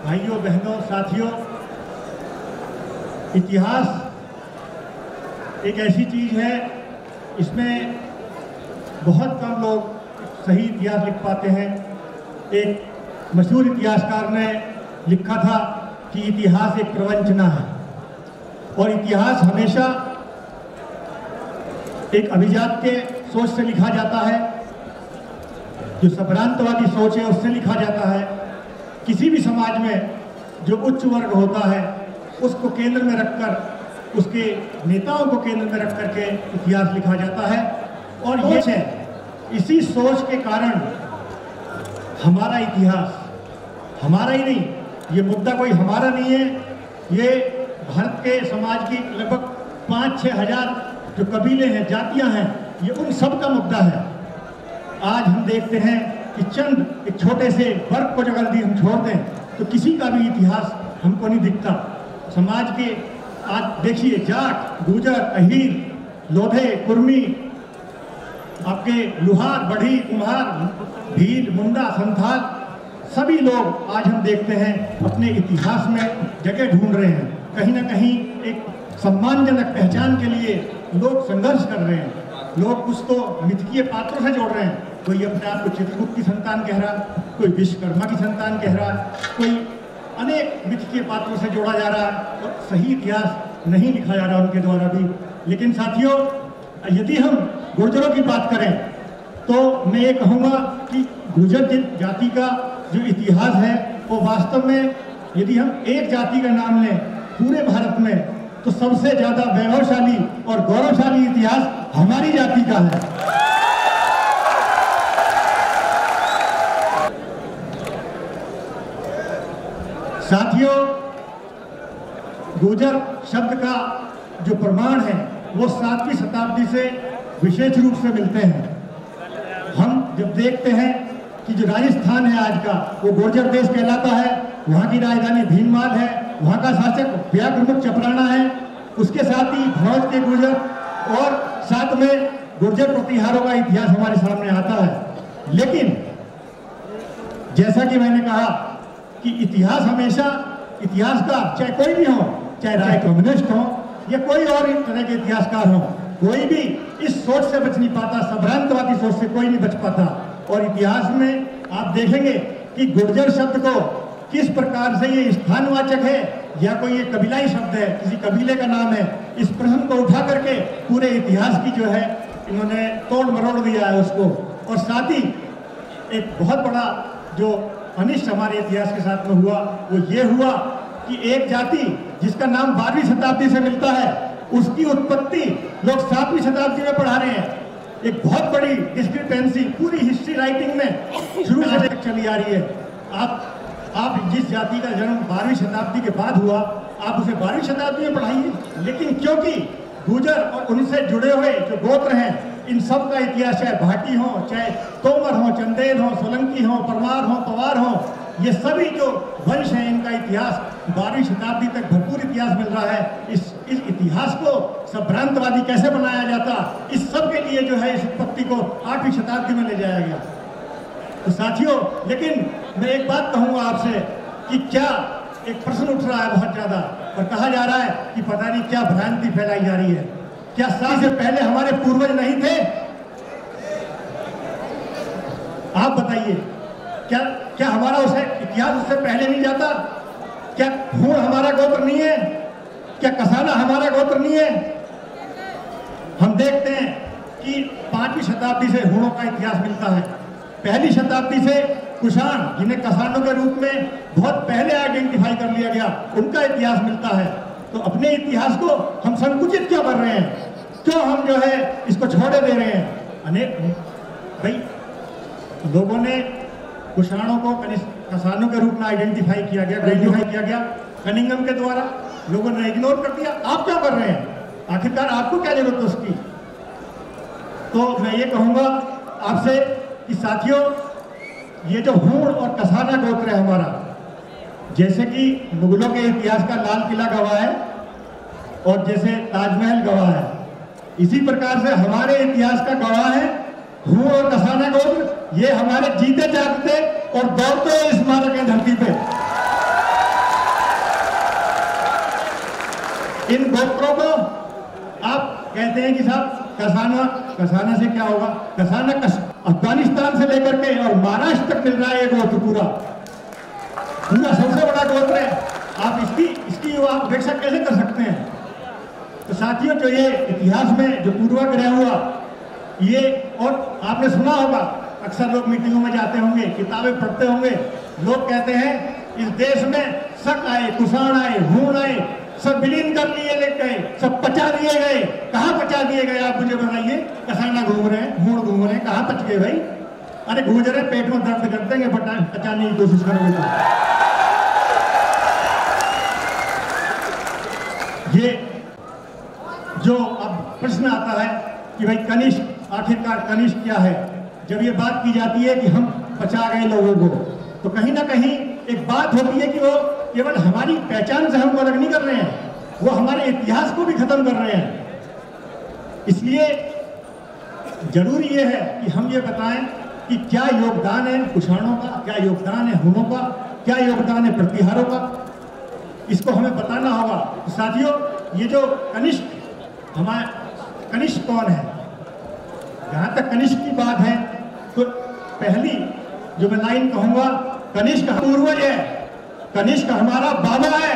भाइयों बहनों साथियों, इतिहास एक ऐसी चीज़ है, इसमें बहुत कम लोग सही इतिहास लिख पाते हैं। एक मशहूर इतिहासकार ने लिखा था कि इतिहास एक प्रवंचना है और इतिहास हमेशा एक अभिजात के सोच से लिखा जाता है, जो संभ्रांतवादी सोच है उससे लिखा जाता है। किसी भी समाज में जो उच्च वर्ग होता है उसको केंद्र में रखकर, उसके नेताओं को केंद्र में रख करके इतिहास लिखा जाता है। और ये है, इसी सोच के कारण हमारा इतिहास, हमारा ही नहीं, ये मुद्दा कोई हमारा नहीं है, ये भारत के समाज की लगभग 5-6 हजार जो कबीले हैं, जातियां हैं, ये उन सब का मुद्दा है। आज हम देखते हैं कि चंद एक छोटे से वर्ग को अगर भी हम छोड़ दें तो किसी का भी इतिहास हमको नहीं दिखता। समाज के आज देखिए, जाट, गुर्जर, अहीर, लोधे, कुर्मी, आपके लुहार, बढ़ी, कुम्हार, भील, मुंडा, संथाल, सभी लोग आज हम देखते हैं अपने इतिहास में जगह ढूंढ रहे हैं। कहीं ना कहीं एक सम्मानजनक पहचान के लिए लोग संघर्ष कर रहे हैं। लोग कुछ तो मिथकीय पात्रों से जोड़ रहे हैं। कोई अपने आप को चित्रगुप्त की संतान कह रहा है, कोई विश्वकर्मा की संतान कह रहा है, कोई अनेक मिथकीय पात्रों से जोड़ा जा रहा है और सही इतिहास नहीं लिखा जा रहा उनके द्वारा भी। लेकिन साथियों, यदि हम गुर्जरों की बात करें तो मैं ये कहूँगा कि गुर्जर जाति का जो इतिहास है वो वास्तव में, यदि हम एक जाति का नाम लें पूरे भारत में, तो सबसे ज्यादा वैभवशाली और गौरवशाली इतिहास हमारी जाति का है। साथियों, गुर्जर शब्द का जो प्रमाण है वो 7वीं शताब्दी से विशेष रूप से मिलते हैं। हम जब देखते हैं कि जो राजस्थान है आज का, वो गुर्जर देश कहलाता है। वहाँ की राजधानी भीनमाल है, वहाँ का शासक व्याघ्रमुख चपराना है, उसके साथ ही भौज के गुर्जर और साथ में गुर्जर प्रतिहारों का इतिहास हमारे सामने आता है। लेकिन जैसा कि मैंने कहा कि इतिहास हमेशा, इतिहासकार चाहे कोई भी हो, चाहे कम्युनिस्ट हो या कोई और तरह के इतिहासकार हो, कोई भी इस सोच से बच नहीं पाता, संभ्रांतवादी सोच से कोई नहीं बच पाता। और इतिहास में आप देखेंगे कि गुर्जर शब्द को किस प्रकार से ये स्थानवाचक है या कोई ये कबीलाई शब्द है, किसी कबीले का नाम है, इस प्रश्न को उठा करके पूरे इतिहास की जो है इन्होंने तोड़ मरोड़ दिया है उसको। और साथ ही एक बहुत बड़ा जो अनिष्ट हमारे इतिहास के साथ में हुआ वो ये हुआ कि एक जाति जिसका नाम 12वीं शताब्दी से मिलता है, उसकी उत्पत्ति लोग 7वीं शताब्दी में पढ़ा रहे हैं। एक बहुत बड़ी डिस्क्रिपेंसी पूरी हिस्ट्री राइटिंग में शुरू से चली आ रही है। आप जिस जाति का जन्म 12वीं शताब्दी के बाद हुआ, आप उसे 12वीं शताब्दी में पढ़ाइए। लेकिन क्योंकि गुर्जर और उनसे जुड़े हुए जो गोत्र हैं, इन सब का इतिहास, चाहे भाटी हो, चाहे तोमर हो, चंदेल हो, सोलंकी हो, परमार हो, पवार हो, ये सभी जो वंश हैं, इनका इतिहास 12वीं शताब्दी तक भरपूर इतिहास मिल रहा है। इस इतिहास को संभ्रांतवादी कैसे बनाया जाता, इस सब के लिए जो है इस उत्पत्ति को 8वीं शताब्दी में ले जाया गया। तो साथियों, लेकिन मैं एक बात कहूँगा आपसे कि क्या एक प्रश्न उठ रहा है बहुत ज्यादा और कहा जा रहा है कि पता नहीं क्या भ्रांति फैलाई जा रही है। क्या साल से पहले हमारे पूर्वज नहीं थे? आप बताइए, क्या हमारा उसे इतिहास उससे पहले नहीं जाता? क्या हूण हमारा गोत्र नहीं है? क्या कसाना हमारा गोत्र नहीं है? हम देखते हैं कि 5वीं शताब्दी से हूणों का इतिहास मिलता है। 1ली शताब्दी से कुषाण, जिन्हें कसानों के रूप में बहुत पहले आइडेंटिफाई कर लिया गया, उनका इतिहास मिलता है। तो अपने इतिहास को हम संकुचित क्यों कर रहे हैं? क्यों हम जो है इसको छोड़े दे रहे हैं? अनेक भाई लोगों ने कुषाणों को कसानों के रूप में आइडेंटिफाई किया गया कनिंघम के द्वारा, लोगों ने इग्नोर कर दिया। आप क्या कर रहे हैं? आखिरकार आपको क्या जरूरत है उसकी? तो मैं ये कहूँगा आपसे कि साथियों, ये जो हूण और कसाना गोत्र है हमारा, जैसे कि मुगलों के इतिहास का लाल किला गवाह है और जैसे ताजमहल गवाह है, इसी प्रकार से हमारे इतिहास का गवाह है हूण और कसाना गोत्र। ये हमारे जीते जागते और दौड़ते स्मारक है धरती पे। कहते हैं कि साहब कसाना से क्या होगा? कसाना अफगानिस्तान से लेकर के और महाराष्ट्र तक मिल रहा है। गोत्र पूरा सबसे बड़ा गोत्र है। आप इसकी आप अपेक्षा कैसे कर सकते हैं? तो साथियों, जो ये इतिहास में जो पूर्वाग्रह हुआ, ये और आपने सुना होगा, अक्सर लोग मीटिंगों में जाते होंगे, किताबें पढ़ते होंगे, लोग कहते हैं इस देश में शक आए, कुषाण आए, हूण आए, सब विलीन कर लिए ले गए, सब पचा दिए गए। कहाँ पचा दिए गए आप मुझे बताइए? कसाना घूम रहे हैं, हूण घूम रहे हैं, कहाँ पच गए भाई? अरे गूंज रहे, पेट में दर्द कर देंगे, पचाने की कोशिश करोगे तो। ये जो अब प्रश्न आता है कि भाई कनिष्क, आखिरकार कनिष्क क्या है? जब ये बात की जाती है कि हम पचा गए लोगों को, तो कहीं ना कहीं एक बात होती है कि वो केवल हमारी पहचान से हमको अलग नहीं कर रहे हैं, वो हमारे इतिहास को भी खत्म कर रहे हैं। इसलिए जरूरी ये है कि हम ये बताएं कि क्या योगदान है कुषाणों का, क्या योगदान है हुनों का, क्या योगदान है प्रतिहारों का, इसको हमें बताना होगा। तो साथियों, ये जो कनिष्क, हमारे कनिष्क कौन है? जहाँ तक कनिष्क की बात है तो पहली जो मैं लाइन कहूंगा, कनिष्क पूर्वज है, कनिष्क हमारा बाबा है।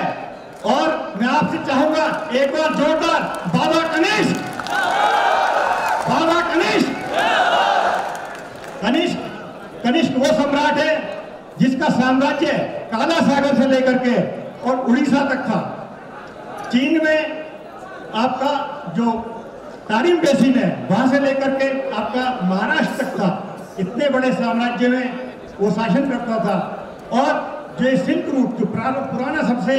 और मैं आपसे चाहूंगा एक बार जोरदार बाबा कनिष्क, बाबा कनिष्क। कनिष्क वो सम्राट है जिसका साम्राज्य काला सागर से लेकर के और उड़ीसा तक था। चीन में आपका जो तारिम बेसिन है, वहां से लेकर के आपका महाराष्ट्र तक था। इतने बड़े साम्राज्य में वो शासन करता था। और जो सिल्क रूट, जो पुराना सबसे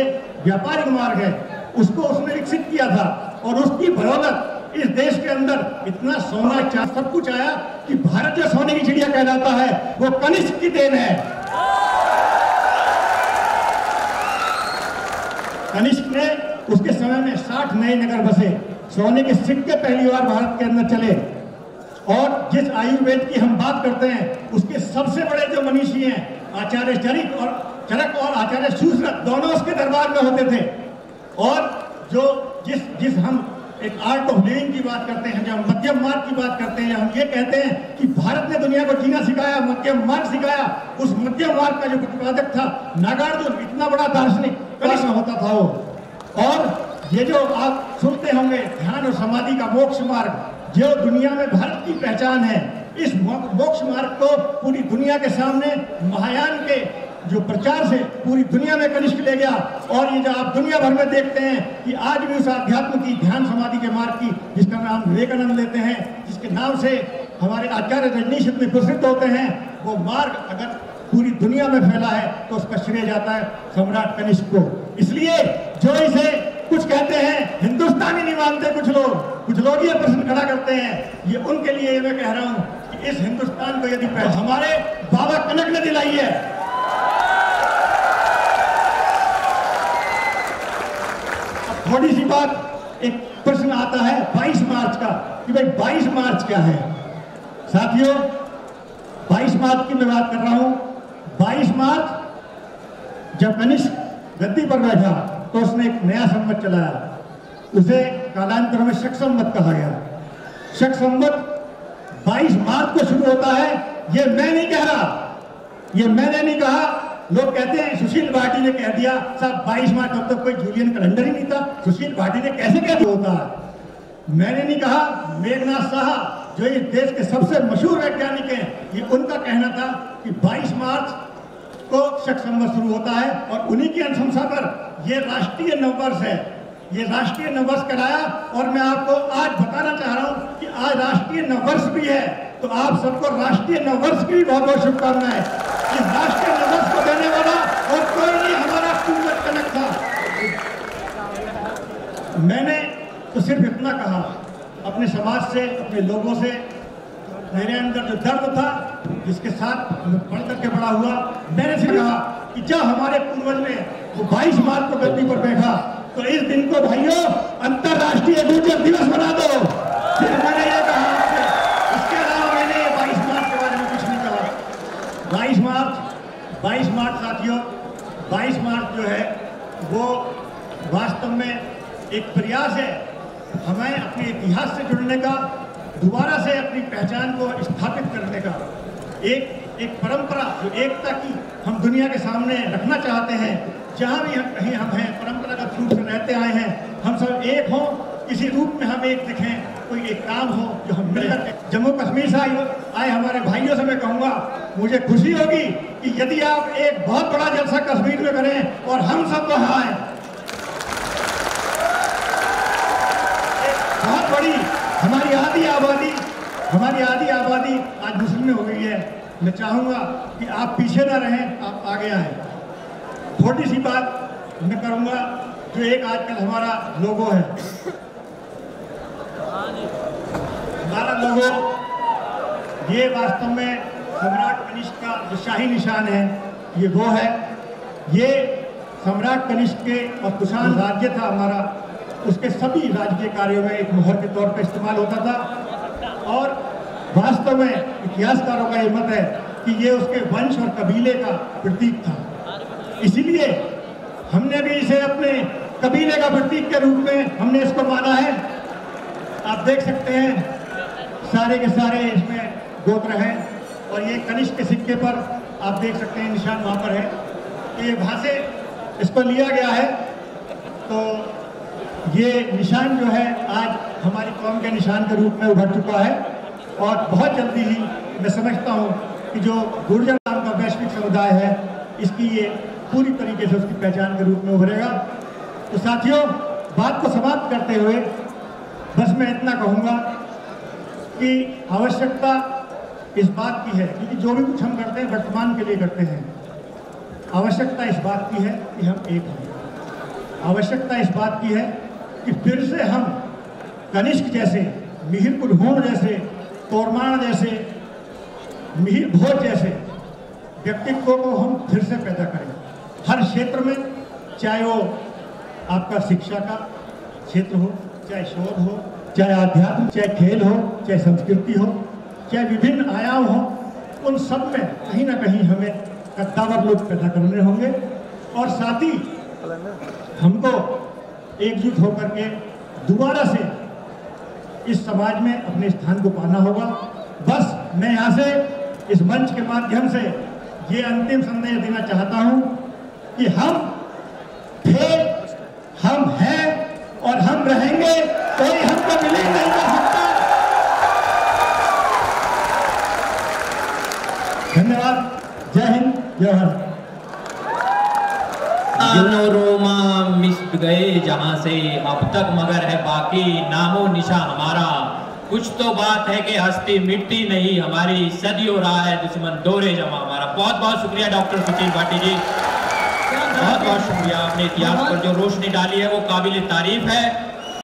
व्यापारिक मार्ग है, उसको उसने विकसित किया था। और उसकी बदौलत इस देश के अंदर इतना सोना चांदी सब कुछ आया कि भारत जो सोने की चिड़िया कहलाता है, वो कनिष्क की देन है। कनिष्क ने उसके समय में 60 नए नगर बसे, सोने के सिक्के पहली बार भारत के अंदर चले। और जिस आयुर्वेद की हम बात करते हैं, उसके सबसे बड़े जो मनीषी हैं, आचार्य चरक और आचार्य सूश्रत, दोनों उसके दरबार में होते थे। और जो जिस हम एक आर्ट ऑफ लिविंग की बात करते हैं, जब मध्यम मार्ग की बात करते हैं, हम ये कहते हैं कि भारत ने दुनिया को जीना सिखाया, मध्यम मार्ग सिखाया। उस मध्यम मार्ग का जो प्रतिपादक था नागार्जुन, इतना बड़ा दार्शनिक कनिष्क होता था वो। और ये जो आप सुनते होंगे ध्यान और समाधि का मोक्ष मार्ग, जो दुनिया में भारत की पहचान है, इस मोक्ष मार्ग को पूरी दुनिया के सामने महायान के जो प्रचार से पूरी दुनिया में कनिष्क ले गया। और ये जो आप दुनिया भर में देखते हैं कि आज भी उस अध्यात्म की, ध्यान समाधि के मार्ग की, जिसका नाम विवेकानंद लेते हैं, जिसके नाम से हमारे आचार्य रजनीश इतने प्रसिद्ध होते हैं, वो मार्ग अगर पूरी दुनिया में फैला है तो उसका श्रेय जाता है सम्राट कनिष्क को। इसलिए जो इसे कुछ कहते हैं हिंदुस्तानी नहीं मानते, कुछ लोग ये प्रश्न खड़ा करते हैं, ये उनके लिए मैं कह रहा हूं कि इस हिंदुस्तान को यदि हमारे बाबा कनक ने दिलाई है। थोड़ी सी बात, एक प्रश्न आता है 22 मार्च का कि भाई 22 मार्च क्या है? साथियों, 22 मार्च की मैं बात कर रहा हूं। 22 मार्च जब कनिष्क गद्दी पर बैठा तो उसने एक नया संवत चलाया, उसे कालांतर में शक संवत कहा गया। शक संवत 22 मार्च को शुरू होता है। ये मैं नहीं कह रहा, ये मैंने नहीं कहा। लोग कहते हैं सुशील भाटी ने कह दिया। साहब 22 मार्च तब तक कोई जूलियन कैलेंडर ही नहीं था, सुशील भाटी ने कैसे कह दिया होता है? मैंने नहीं कहा, मेघनाथ साहा जो इस देश के सबसे मशहूर वैज्ञानिक हैं, ये उनका कहना था कि 22 मार्च को शक संवत शुरू होता है। और उन्हीं की अनुशंसा पर ये राष्ट्रीय नववर्ष है, ये राष्ट्रीय नववर्ष कराया। और मैं आपको आज बताना चाह रहा हूं कि आज राष्ट्रीय नववर्ष भी है, तो आप सबको राष्ट्रीय नववर्ष की भी बहुत बहुत शुभकामनाएं। इस राष्ट्रीय नववर्ष को देने वाला और कोई नहीं, हमारा पूर्वज कनक था। मैंने तो सिर्फ इतना कहा अपने समाज से, अपने लोगों से, मेरे अंदर जो दर्द था, जिसके साथ मैं पढ़ करके बड़ा हुआ, मैंने सिर्फ कहा कि जब हमारे पूर्वज ने वो 22 मार्च को गद्दी पर बैठा, तो इस दिन को भाइयों अंतरराष्ट्रीय गुर्जर दिवस बना दो। सिर्फ मैंने ये कहा आपसे, इसके अलावा मैंने 22 मार्च के बारे में कुछ नहीं कहा। 22 मार्च साथियों, 22 मार्च जो है वो वास्तव में एक प्रयास है हमें अपने इतिहास से जुड़ने का, दोबारा से अपनी पहचान को स्थापित करने का, एक परंपरा जो एकता की हम दुनिया के सामने रखना चाहते हैं। जहाँ भी हम कहीं हम हैं, परंपरागत रूप से रहते आए हैं, हम सब एक हों, किसी रूप में हम एक दिखें, कोई एक काम हो जो हम मिलकर। जम्मू कश्मीर से आए हमारे भाइयों से मैं कहूँगा, मुझे खुशी होगी कि यदि आप एक बहुत बड़ा जलसा कश्मीर में करें और हम सब वहाँ आए। बहुत बड़ी हमारी आधी आबादी आज मुस्लिम में हो गई है। मैं चाहूँगा कि आप पीछे ना रहें, आप आगे आएँ। थोड़ी सी बात मैं करूँगा जो एक आजकल हमारा लोगो है। हमारा लोगो ये वास्तव में सम्राट कनिष्क का जो शाही निशान है, ये वो है। ये सम्राट कनिष्क के और कुषाण राज्य था हमारा, उसके सभी राजकीय कार्यों में एक मोहर के तौर पर इस्तेमाल होता था। और वास्तव में इतिहासकारों का ये मत है कि ये उसके वंश और कबीले का प्रतीक था। इसीलिए हमने भी इसे अपने कबीले का प्रतीक के रूप में हमने इसको माना है। आप देख सकते हैं सारे के सारे इसमें गोत्र हैं, और ये कनिष्क के सिक्के पर आप देख सकते हैं निशान वहाँ पर है। ये वहाँ से इसको लिया गया है। तो ये निशान जो है आज हमारी कौम के निशान के रूप में उभर चुका है, और बहुत जल्दी ही मैं समझता हूँ कि जो गुर्जर नाम का वैश्विक समुदाय है, इसकी ये पूरी तरीके से उसकी पहचान के रूप में उभरेगा। तो साथियों, बात को समाप्त करते हुए बस मैं इतना कहूँगा कि आवश्यकता इस बात की है, क्योंकि जो भी कुछ हम करते हैं वर्तमान के लिए करते हैं, आवश्यकता इस बात की है कि हम एक हों। आवश्यकता इस बात की है कि फिर से हम कनिष्क जैसे, मिहिर कुलहोण जैसे, तोरमाण जैसे, मिहिर भोज जैसे व्यक्तित्वों को हम फिर से पैदा करें हर क्षेत्र में। चाहे वो आपका शिक्षा का क्षेत्र हो, चाहे शोध हो, चाहे आध्यात्म, चाहे खेल हो, चाहे संस्कृति हो, चाहे विभिन्न आयाम हो, उन सब में कहीं ना कहीं हमें कद्दावर लोग पैदा करने होंगे। और साथ ही हमको एकजुट होकर के दोबारा से इस समाज में अपने स्थान को पाना होगा। बस मैं यहाँ से इस मंच के माध्यम से ये अंतिम संदेश देना चाहता हूँ कि हम थे, हम हैं और हम रहेंगे। कोई हमको विलीन नहीं कर सकता। धन्यवाद। जय हिंद, जय भारत। रोमा मिट गए जहां से अब तक, मगर है बाकी नामो निशा हमारा। कुछ तो बात है कि हस्ती मिटती नहीं हमारी, सदियों रहा है दुश्मन डोरे जमा हमारा। बहुत बहुत शुक्रिया डॉक्टर सुशील भाटी जी, बहुत बहुत शुक्रिया। आपने इतिहास पर जो रोशनी डाली है वो काबिल तारीफ है।